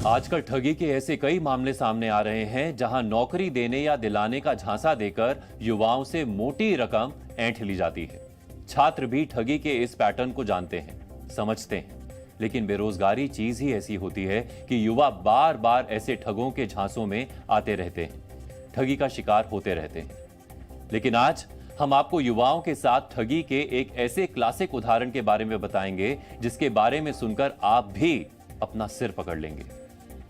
आजकल ठगी के ऐसे कई मामले सामने आ रहे हैं जहां नौकरी देने या दिलाने का झांसा देकर युवाओं से मोटी रकम ऐंठ ली जाती है। छात्र भी ठगी के इस पैटर्न को जानते हैं, समझते हैं, लेकिन बेरोजगारी चीज ही ऐसी होती है कि युवा बार बार ऐसे ठगों के झांसों में आते रहते हैं, ठगी का शिकार होते रहते हैं। लेकिन आज हम आपको युवाओं के साथ ठगी के एक ऐसे क्लासिक उदाहरण के बारे में बताएंगे जिसके बारे में सुनकर आप भी अपना सिर पकड़ लेंगे,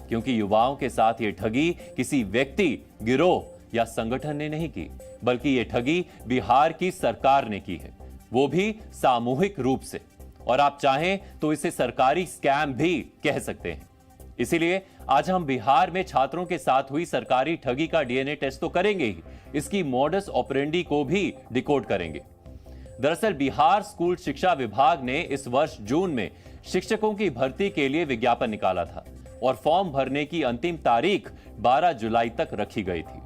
क्योंकि युवाओं के साथ ये ठगी किसी व्यक्ति, गिरोह या संगठन ने नहीं की, बल्कि ये ठगी बिहार की सरकार ने की है, वो भी सामूहिक रूप से। और आप चाहें तो इसे सरकारी स्कैम भी कह सकते हैं। इसीलिए आज हम बिहार में छात्रों के साथ हुई सरकारी ठगी का डीएनए टेस्ट तो करेंगे ही, इसकी मॉडस ऑपरेंडी को भी डिकोड करेंगे। दरअसल बिहार स्कूल शिक्षा विभाग ने इस वर्ष जून में शिक्षकों की भर्ती के लिए विज्ञापन निकाला था और फॉर्म भरने की अंतिम तारीख 12 जुलाई तक रखी गई थी।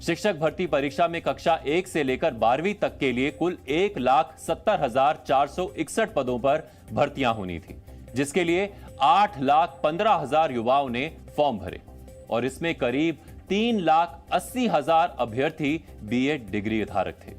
शिक्षक भर्ती परीक्षा में कक्षा 1 से लेकर 12वीं तक के लिए कुल 1,70,461 पदों पर भर्तियां होनी थी, जिसके लिए 8,15,000 युवाओं ने फॉर्म भरे और इसमें करीब 3,80,000 अभ्यर्थी बीएड डिग्री धारक थे।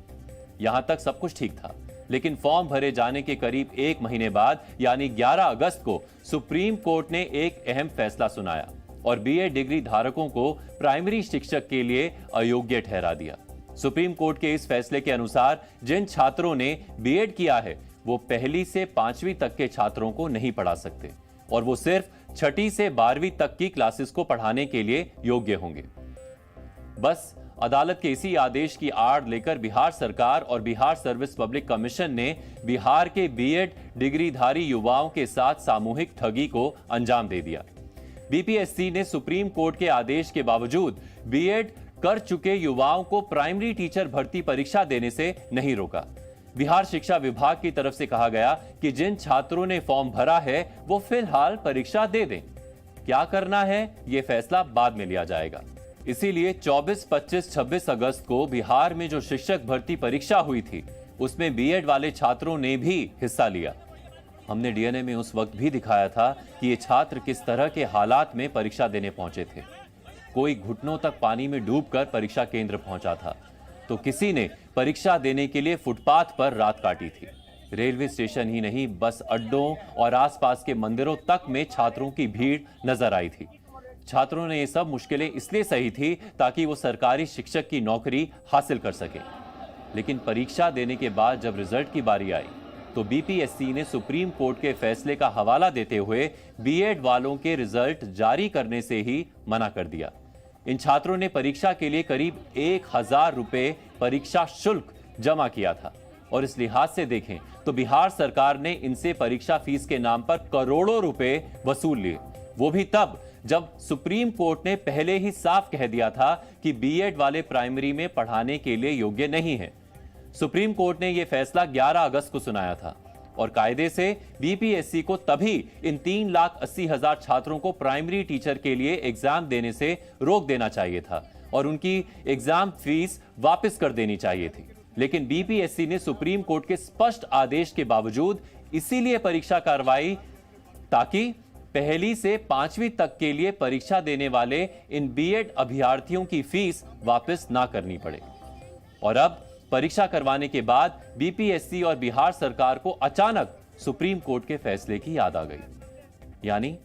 यहां तक सब कुछ ठीक था, लेकिन फॉर्म भरे जाने के करीब एक महीने बाद यानी 11 अगस्त को सुप्रीम कोर्ट ने एक अहम फैसला सुनाया और बीएड डिग्री धारकों को प्राइमरी शिक्षक के लिए अयोग्य ठहरा दिया। सुप्रीम कोर्ट के इस फैसले के अनुसार जिन छात्रों ने बीएड किया है वो पहली से 5वीं तक के छात्रों को नहीं पढ़ा सकते और वो सिर्फ 6ठी से 12वीं तक की क्लासेस को पढ़ाने के लिए योग्य होंगे। बस अदालत के इसी आदेश की आड़ लेकर बिहार सरकार और बिहार सर्विस पब्लिक कमीशन ने बिहार के बीएड डिग्रीधारी युवाओं के साथ सामूहिक ठगी को अंजाम दे दिया। बीपीएससी ने सुप्रीम कोर्ट के आदेश के बावजूद बीएड कर चुके युवाओं को प्राइमरी टीचर भर्ती परीक्षा देने से नहीं रोका। बिहार शिक्षा विभाग की तरफ से कहा गया कि जिन छात्रों ने फॉर्म भरा है वो फिलहाल परीक्षा दे दें। क्या करना है ये फैसला बाद में लिया जाएगा। इसीलिए 24, 25, 26 अगस्त को बिहार में जो शिक्षक भर्ती परीक्षा हुई थी उसमें बीएड वाले छात्रों ने भी हिस्सा लिया। हमने डीएनए में उस वक्त भी दिखाया था कि ये छात्र किस तरह के हालात में परीक्षा देने पहुंचे थे। कोई घुटनों तक पानी में डूबकर परीक्षा केंद्र पहुंचा था, तो किसी ने परीक्षा देने के लिए फुटपाथ पर रात काटी थी। रेलवे स्टेशन ही नहीं, बस अड्डों और आसपास के मंदिरों तक में छात्रों की भीड़ नजर आई थी। छात्रों ने ये सब मुश्किलें इसलिए सही थी ताकि वो सरकारी शिक्षक की नौकरी हासिल कर सके। लेकिन परीक्षा देने के बाद जब रिजल्ट की बारी आई तो बीपीएससी ने सुप्रीम कोर्ट के फैसले का हवाला देते हुए बीएड वालों के रिजल्ट जारी करने से ही मना कर दिया। इन छात्रों ने परीक्षा के लिए करीब 1,000 रुपए परीक्षा शुल्क जमा किया था और इस लिहाज से देखें तो बिहार सरकार ने इनसे परीक्षा फीस के नाम पर करोड़ों रुपए वसूल लिए, वो भी तब जब सुप्रीम कोर्ट ने पहले ही साफ कह दिया था कि बीएड वाले प्राइमरी में पढ़ाने के लिए योग्य नहीं है। सुप्रीम कोर्ट ने यह फैसला 11 अगस्त को सुनाया था और कायदे से बीपीएससी को तभी इन 3,80,000 छात्रों को प्राइमरी टीचर के लिए एग्जाम देने से रोक देना चाहिए था और उनकी एग्जाम फीस वापस कर देनी चाहिए थी। लेकिन बीपीएससी ने सुप्रीम कोर्ट के स्पष्ट आदेश के बावजूद इसीलिए परीक्षा करवाई ताकि पहली से 5वीं तक के लिए परीक्षा देने वाले इन बीएड अभ्यर्थियों की फीस वापस ना करनी पड़े। और अब परीक्षा करवाने के बाद बीपीएससी और बिहार सरकार को अचानक सुप्रीम कोर्ट के फैसले की याद आ गई। यानी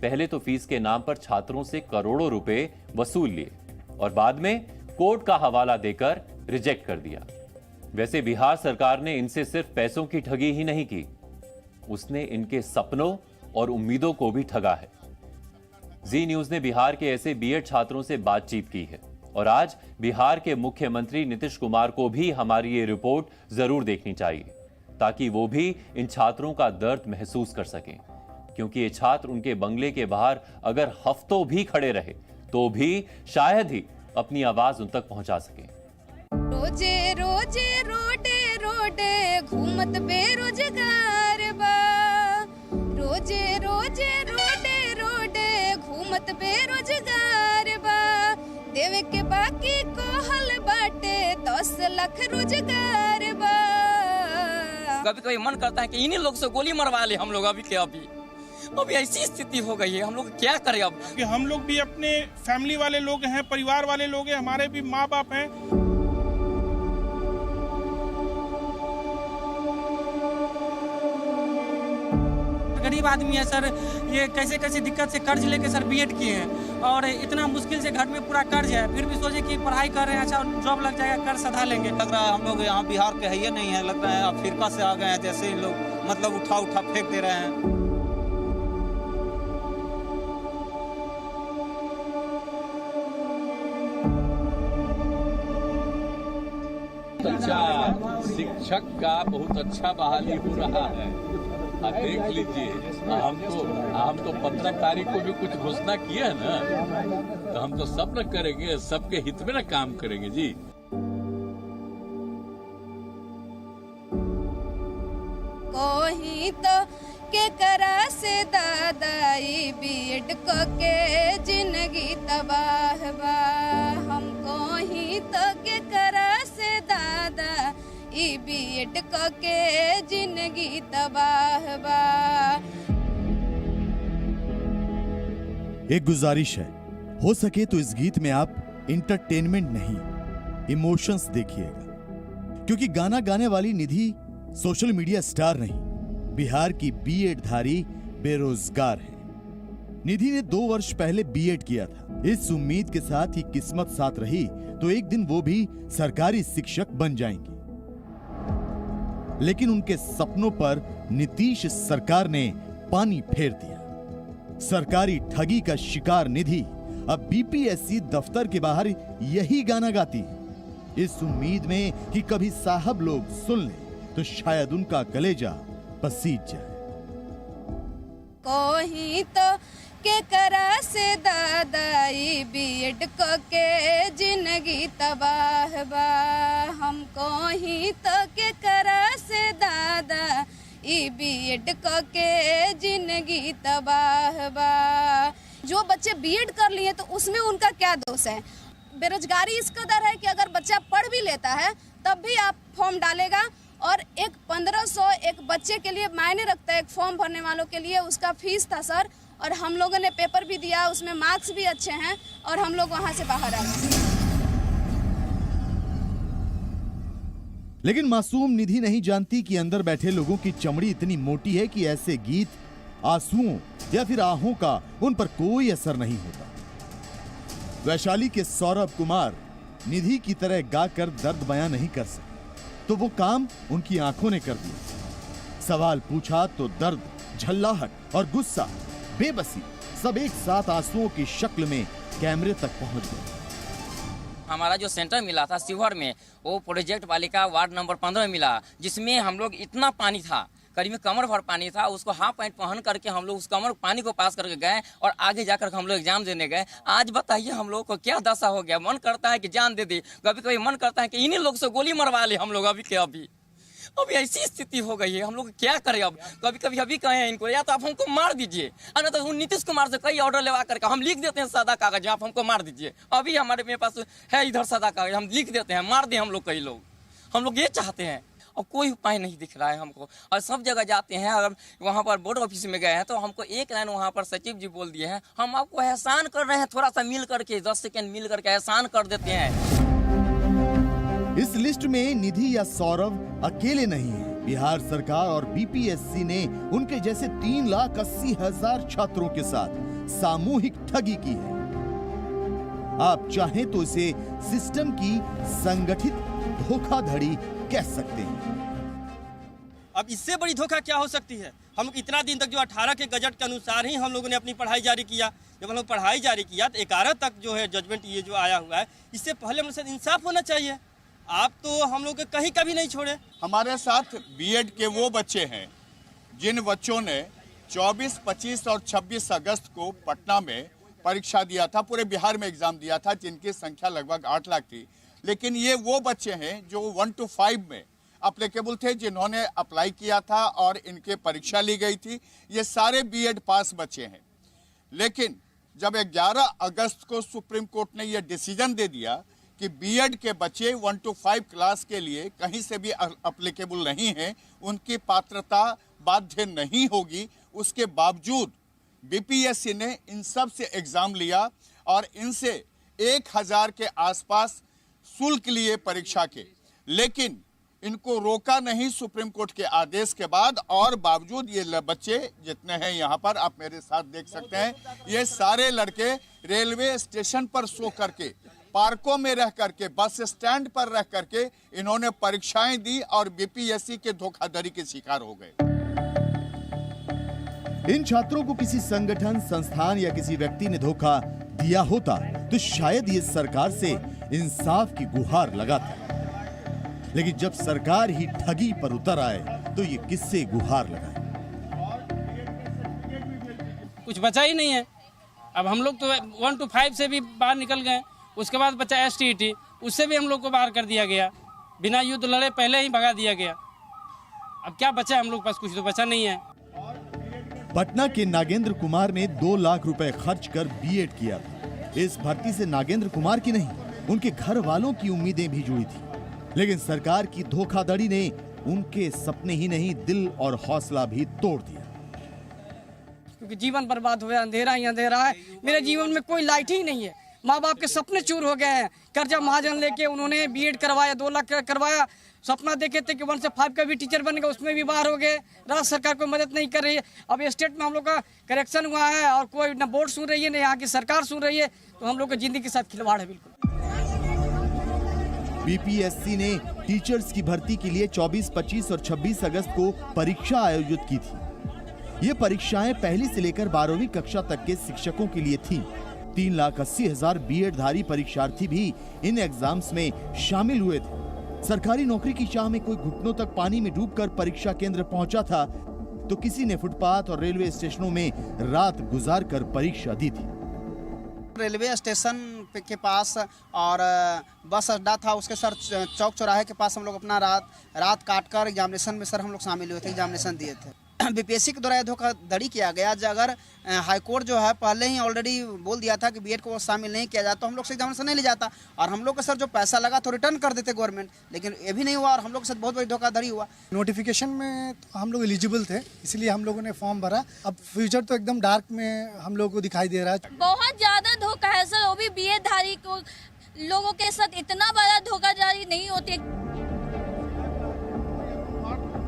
पहले तो फीस के नाम पर छात्रों से करोड़ों रुपए वसूल लिए और बाद में कोर्ट का हवाला देकर रिजेक्ट कर दिया। वैसे बिहार सरकार ने इनसे सिर्फ पैसों की ठगी ही नहीं की, उसने इनके सपनों और उम्मीदों को भी ठगा है। जी न्यूज ने बिहार के ऐसे बीएड छात्रों से बातचीत की है और आज बिहार के मुख्यमंत्री नीतीश कुमार को भी हमारी ये रिपोर्ट जरूर देखनी चाहिए ताकि वो भी इन छात्रों का दर्द महसूस कर सकें, क्योंकि ये छात्र उनके बंगले के बाहर अगर हफ्तों भी खड़े रहे तो भी शायद ही अपनी आवाज उन तक पहुंचा सकें। रोजे रोजे रोडे रोडे घूमत बेरोजगार बा, रोजे रोजे रोडे रोडे घूमत बेरोजगार बा, देवे के बाकी को हल बाटे 10 लाख रोजगार बा। कभी कभी मन करता है कि इन्हीं लोग से गोली मरवा ले हम लोग अभी के अभी। अब ऐसी स्थिति हो गई है, हम लोग क्या करें अब? कि हम लोग भी अपने फैमिली वाले लोग हैं, परिवार वाले लोग हैं, हमारे भी माँ बाप हैं। गरीब आदमी है सर, ये कैसे कैसे दिक्कत से कर्ज लेके सर बीएड किए हैं और इतना मुश्किल से घर में पूरा कर्ज है, फिर भी सोचे कि पढ़ाई कर रहे हैं, अच्छा जॉब लग जाएगा, कर्ज सधा लेंगे। लग रहा है हम लोग यहाँ बिहार के है ही नहीं है, लग रहा है अफ्रीका से आ गए हैं, जैसे इन लोग मतलब उठा उठा फेंक दे रहे हैं। अच्छा, शिक्षक का बहुत अच्छा बहाली हो रहा है। देख लीजिए, हम तो 15 तारीख को भी कुछ घोषणा किया है ना, तो हम तो सब न करेंगे, सबके हित में न काम करेंगे जी। कोही तो के करा से दादाई बीएड को के जिंदगी तबाह बा, हम कोही तो के करा से दादा ई बीएड को के जिंदगी तबाह बा। एक गुजारिश है, हो सके तो इस गीत में आप इंटरटेनमेंट नहीं, इमोशंस देखिएगा, क्योंकि गाना गाने वाली निधि सोशल मीडिया स्टार नहीं, बिहार की बीएड धारी बेरोजगार है। निधि ने 2 वर्ष पहले बीएड किया था, इस उम्मीद के साथ कि किस्मत साथ रही तो एक दिन वो भी सरकारी शिक्षक बन जाएंगी। लेकिन उनके सपनों पर नीतीश सरकार ने पानी फेर दिया। सरकारी ठगी का शिकार निधि अब बीपीएससी दफ्तर के बाहर यही गाना गाती है, इस उम्मीद में कि कभी साहब लोग सुन ले तो शायद उनका कलेजा पसीज जाए। कोही तो के करा से दादाई बीएड को के जिंदगी तबाह बा, हम कोही तो के करा से दादा ई बीएड को के जिंदगी तबाह बा। जो बच्चे बीएड कर लिए तो उसमें उनका क्या दोष है? बेरोजगारी इस कदर है कि अगर बच्चा पढ़ भी लेता है तब भी आप फॉर्म डालेगा, और एक 1500 एक बच्चे के लिए मायने रखता है, एक फॉर्म भरने वालों के लिए उसका फीस था सर, और हम लोगों ने पेपर भी दिया, उसमें मार्क्स भी अच्छे हैं और हम लोग वहां से बाहर आ गए। लेकिन मासूम निधि नहीं जानती कि अंदर बैठे लोगों की चमड़ी इतनी मोटी है कि ऐसे गीत, आंसुओं या फिर आहों का उन पर कोई असर नहीं होता। वैशाली के सौरभ कुमार निधि की तरह गाकर दर्द बयां नहीं कर सकते, तो वो काम उनकी आंखों ने कर दिया। सवाल पूछा तो दर्द, झल्लाहट और गुस्सा, बेबसी सब एक साथ आंसुओं की शक्ल में कैमरे तक पहुंच गए। हमारा जो सेंटर मिला था शिवहर में, वो प्रोजेक्ट बालिका वार्ड नंबर 15 मिला, जिसमें हम लोग इतना पानी था, करीब कमर भर पानी था, उसको हाफ पैंट पहन करके हम लोग उस कमर पानी को पास करके गए और आगे जाकर हम लोग एग्जाम देने गए। आज बताइए हम लोग को क्या दशा हो गया, मन करता है कि जान दे दे, कभी कभी मन करता है कि इन्हीं लोग से गोली मरवा ले हम लोग अभी के अभी। अभी ऐसी स्थिति हो गई है, हम लोग क्या करें अब? कभी कभी अभी कहें इनको या तो आप हमको मार दीजिए, और तो नीतीश कुमार से कई ऑर्डर लेवा करके हम लिख देते हैं सादा कागज, आप हमको मार दीजिए। अभी हमारे मेरे पास है इधर सादा कागज, हम लिख देते हैं, मार दें हम लोग कई लोग, हम लोग ये चाहते हैं। और कोई उपाय नहीं दिख रहा है हमको, और सब जगह जाते हैं, अगर वहाँ पर बोर्ड ऑफिस में गए हैं तो हमको एक लाइन वहाँ पर सचिव जी बोल दिए हैं, हम आपको एहसान कर रहे हैं, थोड़ा सा मिल करके 10 सेकेंड मिल करके एहसान कर देते हैं। इस लिस्ट में निधि या सौरभ अकेले नहीं है। बिहार सरकार और बीपीएससी ने उनके जैसे 3,80,000 छात्रों के साथ सामूहिक ठगी की है। आप चाहें तो इसे सिस्टम की संगठित धोखाधड़ी कह सकते हैं। अब इससे बड़ी धोखा क्या हो सकती है? हम लोग इतना दिन तक जो 18 के गजट के अनुसार ही हम लोगों ने अपनी पढ़ाई जारी किया। जब हम लोग पढ़ाई जारी किया तो 11 तक जो है जजमेंट ये जो आया हुआ है, इससे पहले हम लोग साथ इंसाफ होना चाहिए। आप तो हम लोग कहीं कभी नहीं छोड़े। हमारे साथ बीएड के वो बच्चे हैं जिन बच्चों ने 24, 25 और 26 अगस्त को पटना में परीक्षा दिया था, पूरे बिहार में एग्जाम दिया था, जिनकी संख्या लगभग 8 लाख थी। लेकिन ये वो बच्चे हैं जो 1 to 5 में अप्लीकेबल थे, जिन्होंने अप्लाई किया था और इनके परीक्षा ली गई थी। ये सारे बीएड पास बच्चे हैं। लेकिन जब 11 अगस्त को सुप्रीम कोर्ट ने यह डिसीजन दे दिया कि बीएड के बच्चे 1 to 5 क्लास के लिए कहीं से भी अप्लीकेबल नहीं हैं, उनकी पात्रता बाध्य नहीं होगी, उसके बावजूद बीपीएससी ने इन सब से एग्जाम लिया और इनसे 1000 के आसपास शुल्क लिए परीक्षा के, लेकिन इनको रोका नहीं सुप्रीम कोर्ट के आदेश के बाद। और बावजूद ये बच्चे जितने हैं यहाँ पर, आप मेरे साथ देख सकते हैं, ये सारे लड़के रेलवे स्टेशन पर सो करके, पार्कों में रह करके, बस स्टैंड पर रह करके इन्होंने परीक्षाएं दी और बीपीएससी के धोखाधड़ी के शिकार हो गए। इन छात्रों को किसी संगठन, संस्थान या किसी व्यक्ति ने धोखा दिया होता तो शायद ये सरकार से इंसाफ की गुहार लगाता, लेकिन जब सरकार ही ठगी पर उतर आए तो ये किससे गुहार लगाए? कुछ बचा ही नहीं है। अब हम लोग तो 1 to 5 से भी बाहर निकल गए, उसके बाद बचा STET, उससे भी हम लोग को बाहर कर दिया गया, बिना युद्ध लड़े पहले ही भगा दिया गया। अब क्या बचा हम लोग पास? कुछ तो बचा नहीं है। पटना के नागेंद्र कुमार ने 2 लाख रुपए खर्च कर बीएड किया था। इस भर्ती से नागेंद्र कुमार की नहीं, उनके घर वालों की उम्मीदें भी जुड़ी थी, लेकिन सरकार की धोखाधड़ी ने उनके सपने ही नहीं, दिल और हौसला भी तोड़ दिया। क्योंकि जीवन बर्बाद हुआ, अंधेरा ही अंधेरा है। मेरे जीवन में कोई लाइट ही नहीं है। माँ बाप के सपने चूर हो गए हैं। कर्जा महाजन लेके उन्होंने बीएड करवाया, 2 लाख करवाया। सपना देखे थे कि 1 से 5 का भी टीचर बनेगा, उसमें भी बाहर हो गए। राज्य सरकार कोई मदद नहीं कर रही है। अब स्टेट में हम लोग का करेक्शन हुआ है और कोई न बोर्ड सुन रही है, न यहाँ की सरकार सुन रही है, तो हम लोग की जिंदगी के साथ खिलवाड़ है बिल्कुल। बीपीएससी ने टीचर्स की भर्ती के लिए 24, 25 और 26 अगस्त को परीक्षा आयोजित की थी। ये परीक्षाएं पहली से लेकर 12वीं कक्षा तक के शिक्षकों के लिए थी। 3,80,000 बीएड धारी परीक्षार्थी भी इन एग्जाम्स में शामिल हुए थे। सरकारी नौकरी की चाह में कोई घुटनों तक पानी में डूबकर परीक्षा केंद्र पहुंचा था, तो किसी ने फुटपाथ और रेलवे स्टेशनों में रात गुजारकर परीक्षा दी थी। रेलवे स्टेशन के पास और बस अड्डा था, उसके सर चौक चौराहे के पास हम लोग अपना रात काटकर एग्जामिनेशन में सर हम लोग शामिल हुए थे, एग्जामिनेशन दिए थे। बीपीएससी के द्वारा धोखाधड़ी किया गया। अगर हाईकोर्ट जो है पहले ही ऑलरेडी बोल दिया था कि बीएड को शामिल नहीं किया जाता, तो हम लोग से एग्जामिनेशन नहीं ले जाता और हम लोग का सर जो पैसा लगा तो रिटर्न कर देते गवर्नमेंट, लेकिन ये भी नहीं हुआ और हम लोग के साथ बहुत बड़ी धोखाधड़ी हुआ। नोटिफिकेशन में तो हम लोग एलिजिबल थे, इसलिए हम लोगों ने फॉर्म भरा। अब फ्यूचर तो एकदम डार्क में हम लोग को दिखाई दे रहा है। बहुत ज्यादा धोखा है सर, वो भी बीएड धारी को लोगों के साथ इतना बड़ा धोखाधड़ी नहीं होती।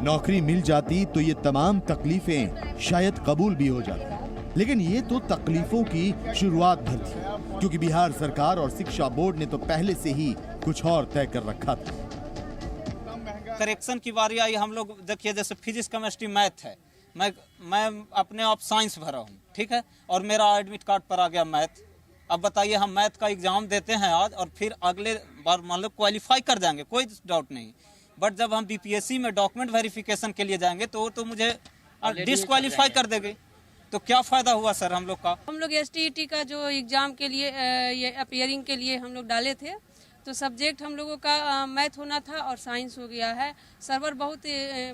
नौकरी मिल जाती तो ये तमाम तकलीफें शायद कबूल भी हो जाती, लेकिन ये तो तकलीफों की शुरुआत भर थी, क्योंकि बिहार सरकार और शिक्षा बोर्ड ने तो पहले से ही कुछ और तय कर रखा था। करेक्शन की बारी आई। हम लोग देखिए, जैसे फिजिक्स, केमिस्ट्री, मैथ है, मैं अपने आप साइंस भरा हूँ, ठीक है, और मेरा एडमिट कार्ड पर आ गया मैथ। अब बताइए, हम मैथ का एग्जाम देते हैं आज और फिर अगले बार मान लो क्वालिफाई कर जाएंगे, कोई डाउट नहीं, बट जब हम बीपीएससी में डॉक्यूमेंट वेरिफिकेशन के लिए जाएंगे तो मुझे डिस्क्वालीफाई कर देंगे, तो क्या फायदा हुआ सर हम लोग का? हम लोग STET का जो एग्जाम के लिए ये अपीयरिंग के लिए हम लोग डाले थे, तो सब्जेक्ट हम लोगों का मैथ होना था और साइंस हो गया है। सर्वर बहुत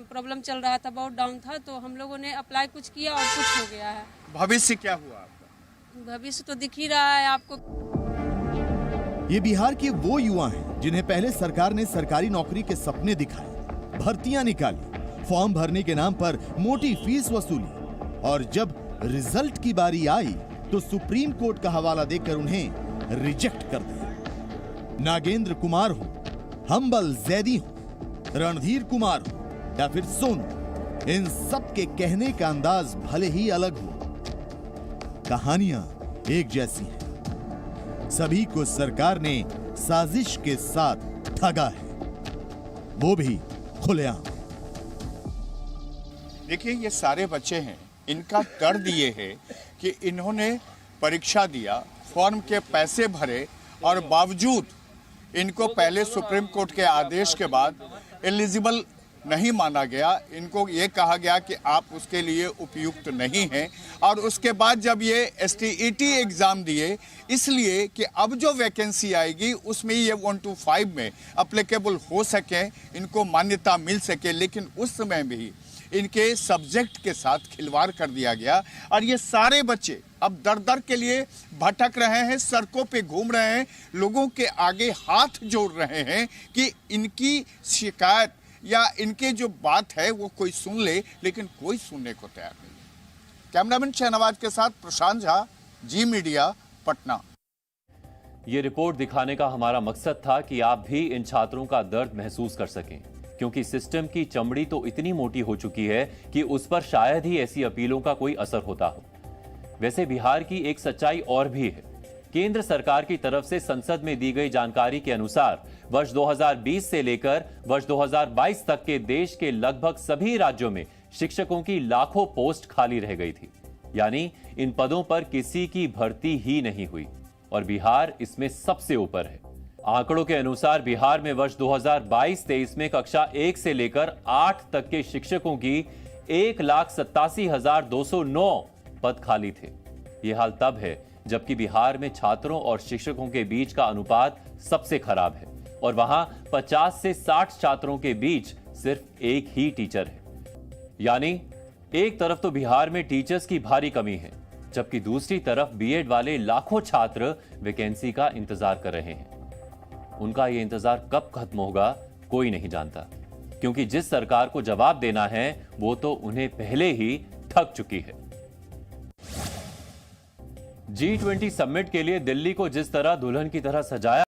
प्रॉब्लम चल रहा था, बहुत डाउन था, तो हम लोगों ने अप्लाई कुछ किया और कुछ हो गया है। भविष्य क्या हुआ आपका? भविष्य तो दिख ही रहा है आपको। ये बिहार के वो युवा हैं जिन्हें पहले सरकार ने सरकारी नौकरी के सपने दिखाए, भर्तियां निकाली, फॉर्म भरने के नाम पर मोटी फीस वसूली, और जब रिजल्ट की बारी आई तो सुप्रीम कोर्ट का हवाला देकर उन्हें रिजेक्ट कर दिया। नागेंद्र कुमार हो, हम्बल जैदी हो, रणधीर कुमार हो या फिर सोनू, इन सब के कहने का अंदाज भले ही अलग हो, कहानियां एक जैसी हैं। सभी को सरकार ने साजिश के साथ ठगा है, वो भी खुलेआम। देखिए, ये सारे बच्चे हैं, इनका दर्द ये है कि इन्होंने परीक्षा दिया, फॉर्म के पैसे भरे और बावजूद इनको पहले सुप्रीम कोर्ट के आदेश के बाद एलिजिबल नहीं माना गया। इनको ये कहा गया कि आप उसके लिए उपयुक्त नहीं हैं, और उसके बाद जब ये STET एग्ज़ाम दिए, इसलिए कि अब जो वैकेंसी आएगी उसमें ये 1 to 5 में अप्लीकेबल हो सके, इनको मान्यता मिल सके, लेकिन उस समय भी इनके सब्जेक्ट के साथ खिलवाड़ कर दिया गया। और ये सारे बच्चे अब दर दर के लिए भटक रहे हैं, सड़कों पे घूम रहे हैं, लोगों के आगे हाथ जोड़ रहे हैं कि इनकी शिकायत या इनके जो बात है वो कोई सुन ले, लेकिन कोई सुनने को तैयार नहीं। कैमरामैन शहनवाज के साथ प्रशांत झा, जी मीडिया, पटना। ये रिपोर्ट दिखाने का हमारा मकसद था कि आप भी इन छात्रों का दर्द महसूस कर सकें, क्योंकि सिस्टम की चमड़ी तो इतनी मोटी हो चुकी है कि उस पर शायद ही ऐसी अपीलों का कोई असर होता हो। वैसे बिहार की एक सच्चाई और भी है। केंद्र सरकार की तरफ से संसद में दी गई जानकारी के अनुसार वर्ष 2020 से लेकर वर्ष 2022 तक के देश के लगभग सभी राज्यों में शिक्षकों की लाखों पोस्ट खाली रह गई थी, यानी इन पदों पर किसी की भर्ती ही नहीं हुई और बिहार इसमें सबसे ऊपर है। आंकड़ों के अनुसार बिहार में वर्ष 2022-23 में कक्षा 1 से लेकर 8 तक के शिक्षकों की 1,87,209 पद खाली थे। यह हाल तब है जबकि बिहार में छात्रों और शिक्षकों के बीच का अनुपात सबसे खराब है और वहां 50 से 60 छात्रों के बीच सिर्फ एक ही टीचर है। यानी एक तरफ तो बिहार में टीचर्स की भारी कमी है, जबकि दूसरी तरफ बीएड वाले लाखों छात्र वैकेंसी का इंतजार कर रहे हैं। उनका यह इंतजार कब खत्म होगा कोई नहीं जानता, क्योंकि जिस सरकार को जवाब देना है वो तो उन्हें पहले ही थक चुकी है। G20 समिट के लिए दिल्ली को जिस तरह दुल्हन की तरह सजाया